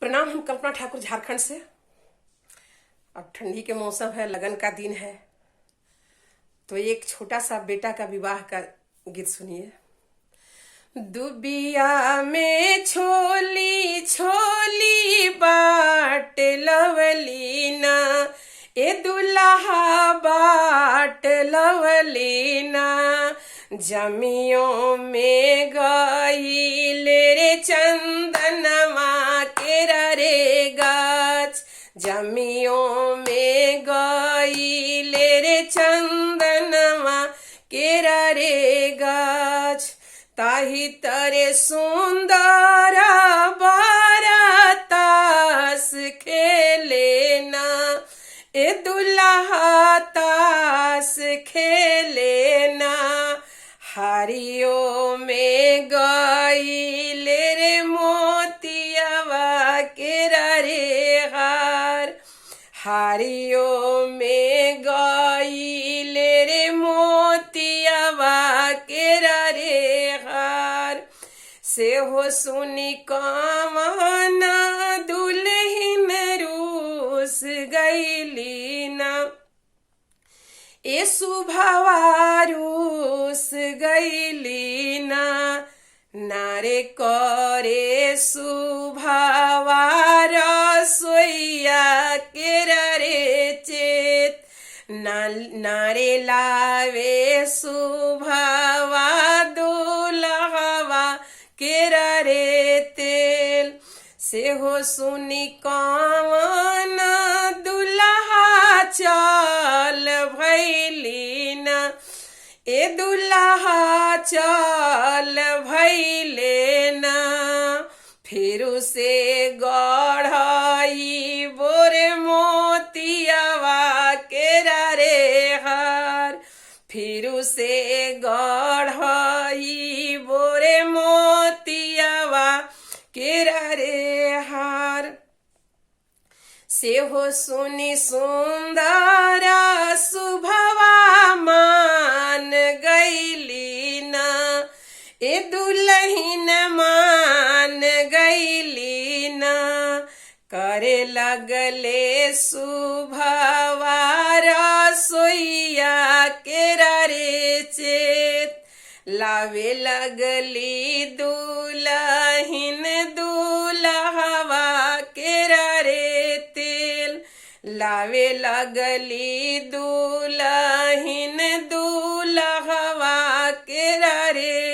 प्रणाम। हम कल्पना ठाकुर, झारखंड से। अब ठंडी के मौसम है, लगन का दिन है, तो एक छोटा सा बेटा का विवाह का गीत सुनिए। दुबिया में छोली छोली बाट लवलीना, ए दुल्हा बाट लवलीना, जमियों में गई रे चंदनमा के रे गाछ, जमियों में गई रे चंदनमा के रे गाछ, ताही तरे सुंदर बारातास खेलेना, ए दुल्हा तास खेलेना, हारियों में गई रे मोतियावा के रे हार, हारियों में गई रे मोतियावा के रे हार, से हो सुनी कामना दुल्हन रूस गईली ना, ए सुभवा रूस गईली ना, नारे करे सुभवा रसोइया के रे चेत, नारे लावे सुभवा दुल्हवा के रे तेल, से हो सुनी कामना दुल्हा चल भैली ना, ए दुल्हा चल भैले ना, फिर से गढ़ई बोरे मोतियावा के रे हार, फिर से गढ़ई बोरे मोतियावा के रे हार, से हो सुनी सुंदरा सुभवा मान गईली ना, ए दुल्हन मान गईली ना, करे लगले सुभवा रसोइया के रे चेत, लावे लगली दुल्हन दुल्हवा के रे तेल, लावे लगली दुल्हन दुल्हवा के रे